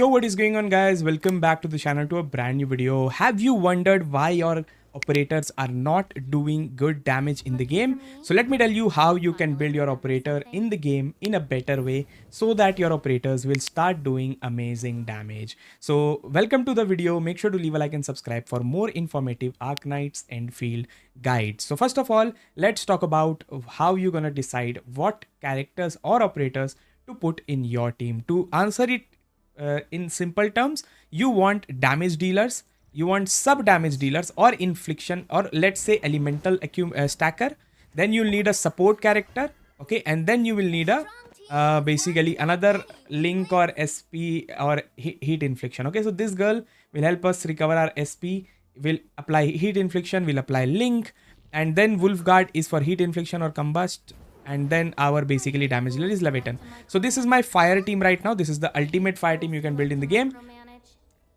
Yo, what is going on, guys? Welcome back to the channel to a brand new video. Have you wondered why your operators are not doing good damage in the game? So let me tell you how you can build your operator in the game in a better way so that your operators will start doing amazing damage. So welcome to the video. Make sure to leave a like and subscribe for more informative Arknights Endfield guides. So first of all, let's talk about how you're gonna decide what characters or operators to put in your team. To answer it in simple terms, you want damage dealers, you want sub damage dealers, or infliction, or let's say elemental stacker. Then you'll need a support character, okay, and then you will need a basically another link or SP or heat infliction. Okay, so this girl will help us recover our SP, will apply heat infliction, will apply link, and then wolf guard is for heat infliction or combust, and then our basically damage dealer is Leviathan. So this is my fire team right now. This is the ultimate fire team you can build in the game.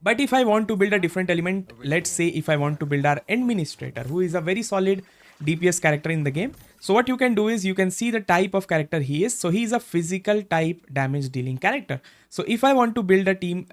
But if I want to build a different element, let's say if I want to build our administrator, who is a very solid DPS character in the game. So what you can do is you can see the type of character he is. So he is a physical type damage dealing character. So if I want to build a team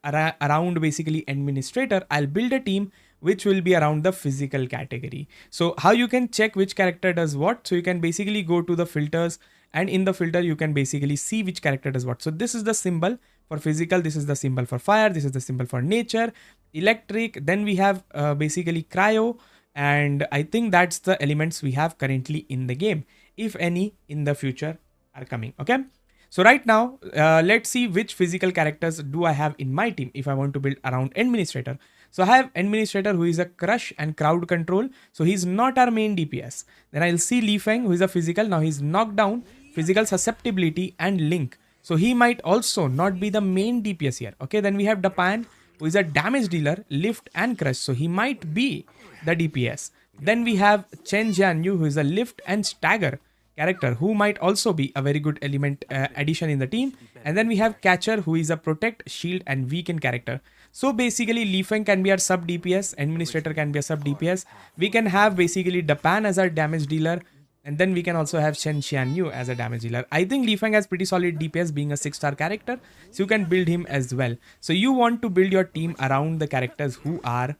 around basically administrator, I'll build a team which will be around the physical category. So how you can check which character does what? So you can basically go to the filters, and in the filter you can basically see which character does what. So this is the symbol for physical, this is the symbol for fire, this is the symbol for nature, electric, then we have basically cryo, and I think that's the elements we have currently in the game, if any in the future are coming. Okay, so right now let's see which physical characters do I have in my team if I want to build around administrator. So I have administrator who is a crush and crowd control, so he's not our main DPS. Then I'll see Li Feng who is a physical. Now he's knockdown, physical susceptibility, and link, so he might also not be the main DPS here. Okay, then we have Dapan who is a damage dealer, lift and crush, so he might be the DPS. Then we have Chen Jianyu who is a lift and stagger character, who might also be a very good element addition in the team. And then we have Catcher who is a protect, shield, and weaken character. So basically Li Feng can be our sub DPS, administrator can be a sub DPS. We can have basically Dapan as our damage dealer, and then we can also have Chen Xianyu as a damage dealer. I think Li Feng has pretty solid DPS being a 6-star character, so you can build him as well. So you want to build your team around the characters who are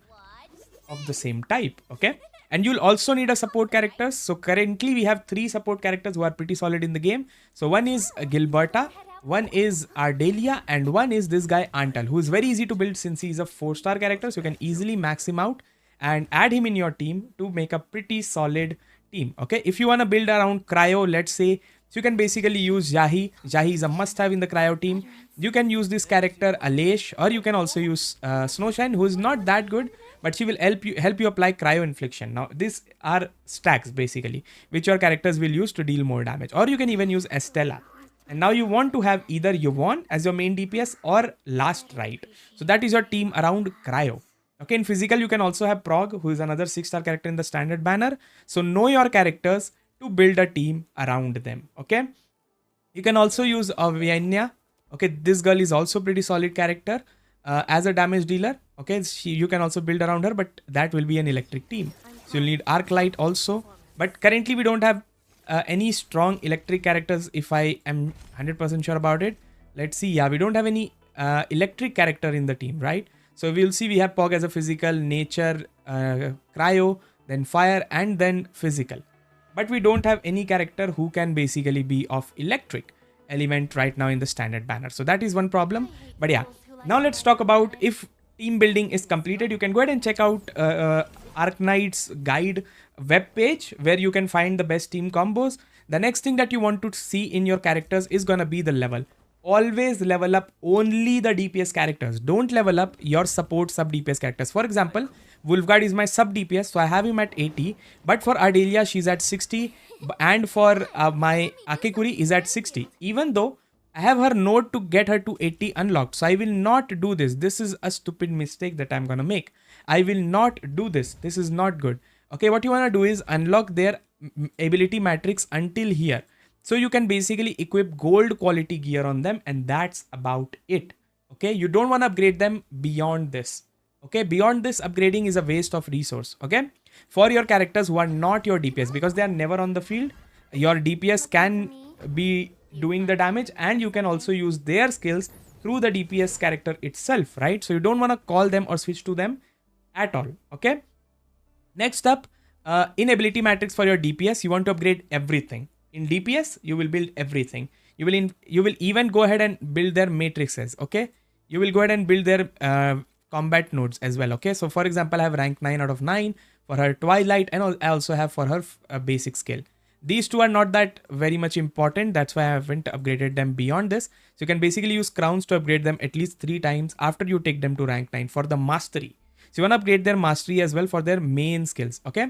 of the same type, okay? And you'll also need a support characters. So currently we have 3 support characters who are pretty solid in the game. So one is Gilberta, one is Ardelia, and one is this guy Antal, who is very easy to build since he's a 4-star character. So you can easily max him out and add him in your team to make a pretty solid team. Okay, if you want to build around cryo, let's say, so you can basically use Jahi. Jahi is a must-have in the cryo team. You can use this character Alesh, or you can also use Snowshine, who is not that good, but she will help you apply cryo infliction. Now these are stacks basically which your characters will use to deal more damage, or you can even use Estella. And now you want to have either Yvonne as your main DPS or Last Right. So that is your team around cryo. Okay, in physical you can also have Prog, who is another 6-star character in the standard banner. So know your characters to build a team around them. Okay, you can also use Vienna. Okay, this girl is also pretty solid character as a damage dealer. Okay, you can also build around her, but that will be an electric team. So you'll need Arklight also, but currently we don't have any strong electric characters, if I am 100% sure about it. Let's see. Yeah, we don't have any electric character in the team, right? So we'll see we have Pog as a physical, nature, cryo, then fire, and then physical. But we don't have any character who can basically be of electric element right now in the standard banner. So that is one problem. But yeah, now let's talk about if team building is completed. You can go ahead and check out Arknights guide web page where you can find the best team combos. The next thing that you want to see in your characters is gonna be the level. Always level up only the DPS characters. Don't level up your support sub DPS characters. For example, Wolfguard is my sub DPS, so I have him at 80. But for Ardelia, she's at 60. And for my Akekuri is at 60. Even though I have her node to get her to 80 unlocked. So I will not do this. This is a stupid mistake that I'm gonna make. I will not do this. This is not good. Okay, what you wanna do is unlock their ability matrix until here. So you can basically equip gold quality gear on them, and that's about it. Okay, you don't want to upgrade them beyond this. Okay, beyond this, upgrading is a waste of resource. Okay, for your characters who are not your DPS, because they are never on the field, your DPS can be doing the damage, and you can also use their skills through the DPS character itself, right? So you don't want to call them or switch to them at all, okay? Next up, in ability matrix for your DPS, you want to upgrade everything. In DPS, you will build everything. You will even go ahead and build their matrices, okay? You will go ahead and build their combat nodes as well, okay? So for example, I have rank 9 out of 9 for her Twilight, and I also have for her basic skill. These two are not that very much important. That's why I haven't upgraded them beyond this. So you can basically use crowns to upgrade them at least 3 times after you take them to rank 9 for the mastery. So you want to upgrade their mastery as well for their main skills, okay?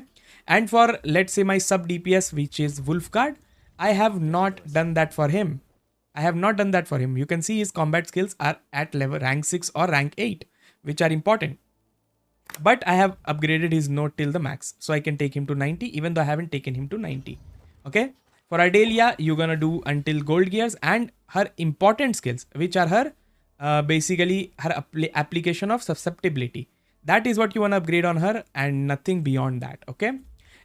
And for, let's say, my sub DPS, which is Wolfguard, I have not done that for him. I have not done that for him. You can see his combat skills are at level rank 6 or rank 8, which are important. But I have upgraded his node till the max. So I can take him to 90, even though I haven't taken him to 90. Okay. For Ardelia, you're going to do until gold gears and her important skills, which are her, basically her application of susceptibility. That is what you want to upgrade on her and nothing beyond that. Okay.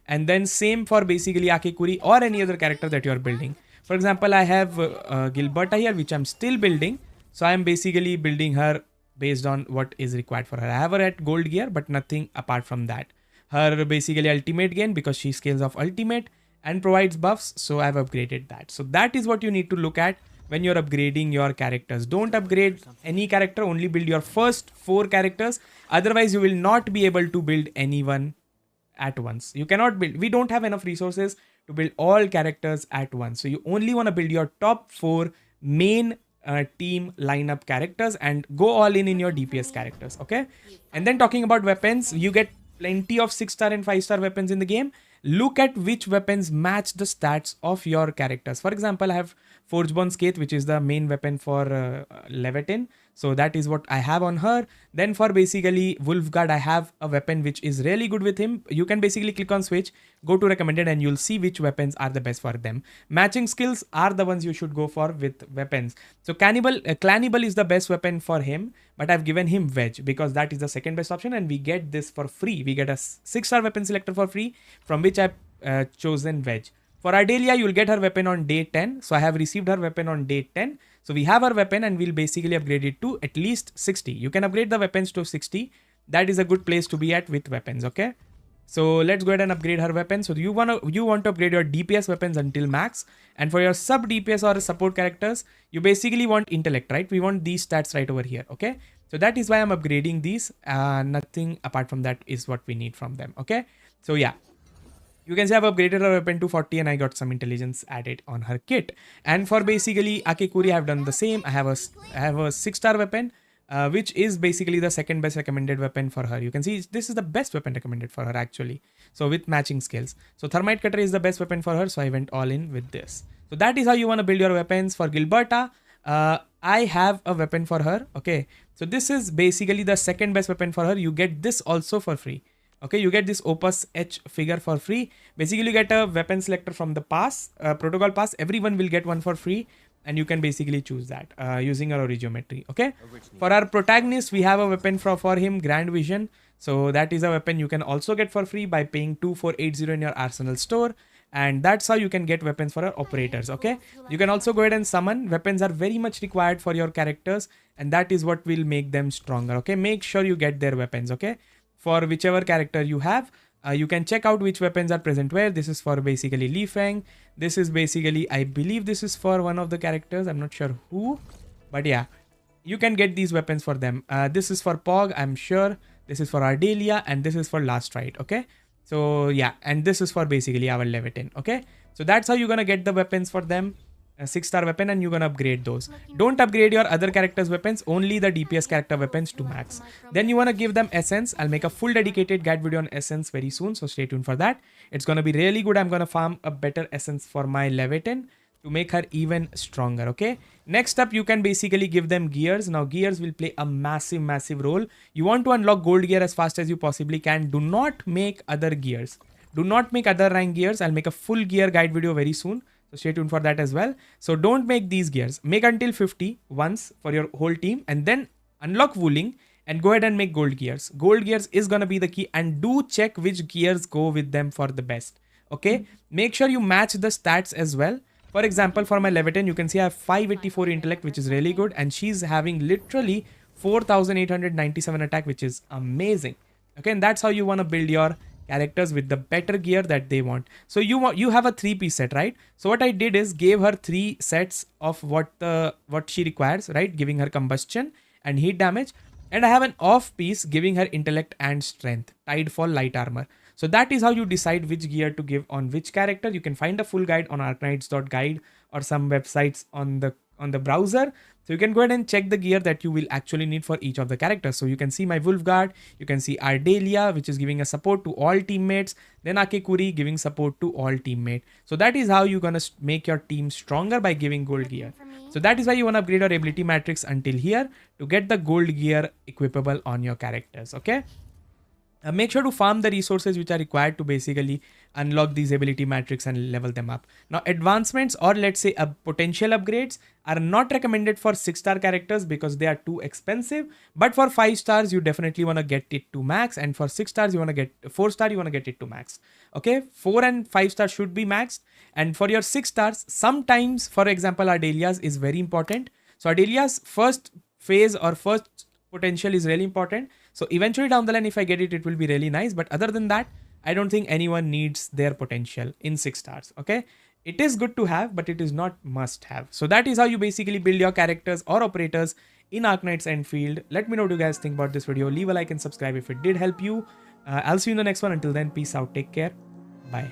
And then same for basically Akekuri or any other character that you are building. For example, I have Gilberta here, which I'm still building. So I'm basically building her based on what is required for her. I have her at gold gear, but nothing apart from that. Her basically ultimate gain because she scales off ultimate and provides buffs. So I've upgraded that. So that is what you need to look at when you're upgrading your characters. Don't upgrade any character, only build your first 4 characters. Otherwise, you will not be able to build anyone at once. You cannot build. We don't have enough resources to build all characters at once. So you only want to build your top 4 main team lineup characters and go all in your DPS characters. Okay. And then talking about weapons, you get plenty of 6-star and 5-star weapons in the game. Look at which weapons match the stats of your characters. For example, I have Forgeborn Scathe, which is the main weapon for Leviathan. So that is what I have on her. Then for basically Wolfguard, I have a weapon which is really good with him. You can basically click on switch, go to recommended, and you'll see which weapons are the best for them. Matching skills are the ones you should go for with weapons. So Cannibal is the best weapon for him, but I've given him Wedge because that is the second best option and we get this for free. We get a 6-star weapon selector for free, from which I've chosen Wedge. For Ardelia, you'll get her weapon on day 10. So I have received her weapon on day 10. So we have her weapon and we'll basically upgrade it to at least 60. You can upgrade the weapons to 60. That is a good place to be at with weapons, okay? So let's go ahead and upgrade her weapon. So you want to upgrade your DPS weapons until max. And for your sub DPS or support characters, you basically want intellect, right? We want these stats right over here, okay? So that is why I'm upgrading these. Nothing apart from that is what we need from them, okay? So yeah. You can see I've upgraded her weapon to 40 and I got some intelligence added on her kit. And for basically Akekuri, I've done the same. I have a 6-star weapon, which is basically the second best recommended weapon for her. You can see this is the best weapon recommended for her actually. So with matching skills. So Thermite Cutter is the best weapon for her. So I went all in with this. So that is how you want to build your weapons. For Gilberta, I have a weapon for her. Okay. So this is basically the second best weapon for her. You get this also for free. Okay, you get this Opus H figure for free. Basically, you get a weapon selector from the pass, protocol pass. Everyone will get one for free. And you can basically choose that using our origiometry. Okay. For our protagonist, we have a weapon for him, Grand Vision. So that is a weapon you can also get for free by paying 2480 in your arsenal store. And that's how you can get weapons for our operators. Okay. You can also go ahead and summon. Weapons are very much required for your characters. And that is what will make them stronger. Okay. Make sure you get their weapons. Okay. For whichever character you have, you can check out which weapons are present where. This is for basically Li Feng. This is basically, I believe this is for one of the characters. I'm not sure who, but yeah, you can get these weapons for them. This is for Pog, I'm sure. This is for Ardelia and this is for Last Rite. Okay. So yeah, and this is for basically our Leviathan. Okay. So that's how you're going to get the weapons for them. A 6-star weapon and you're gonna upgrade those. Don't upgrade your other characters' weapons, only the DPS character weapons to max. Then you wanna give them essence. I'll make a full dedicated guide video on essence very soon, so stay tuned for that. It's gonna be really good. I'm gonna farm a better essence for my Leviathan to make her even stronger. Okay. Next up, you can basically give them gears. Now gears will play a massive role. You want to unlock gold gear as fast as you possibly can. Do not make other gears. Do not make other rank gears. I'll make a full gear guide video very soon. So stay tuned for that as well. So don't make these gears. Make until 50 once for your whole team and then unlock Wuling and go ahead and make gold gears. Gold gears is going to be the key, and do check which gears go with them for the best. Okay. Make sure you match the stats as well. For example, for my Leviathan, you can see I have 584 intellect, which is really good. And she's having literally 4,897 attack, which is amazing. Okay, and that's how you want to build your characters with the better gear that they want. So you have a 3-piece set, right? So what I did is gave her 3 sets of what she requires, right? Giving her combustion and heat damage. And I have an off piece giving her intellect and strength, tied for light armor. So that is how you decide which gear to give on which character. You can find a full guide on arknights.guide or some websites on the browser. So you can go ahead and check the gear that you will actually need for each of the characters. So you can see my Wolfguard, you can see Ardelia, which is giving a support to all teammates, then Akekuri giving support to all teammates. So that is how you're going to make your team stronger by giving gold gear. So that is why you want to upgrade your ability matrix until here to get the gold gear equipable on your characters, okay? Make sure to farm the resources which are required to basically unlock these ability matrix and level them up. Now, advancements or let's say potential upgrades are not recommended for 6-star characters because they are too expensive. But for 5 stars, you definitely want to get it to max. And for 6 stars, you want to get 4 star, you want to get it to max. Okay, 4 and 5 stars should be maxed. And for your 6 stars, sometimes, for example, Ardelia's is very important. So Ardelia's first phase or first potential is really important. So eventually down the line, if I get it, it will be really nice. But other than that, I don't think anyone needs their potential in 6 stars. Okay, it is good to have, but it is not must have. So that is how you basically build your characters or operators in Arknights Endfield. Let me know what you guys think about this video. Leave a like and subscribe if it did help you. I'll see you in the next one. Until then, peace out. Take care. Bye.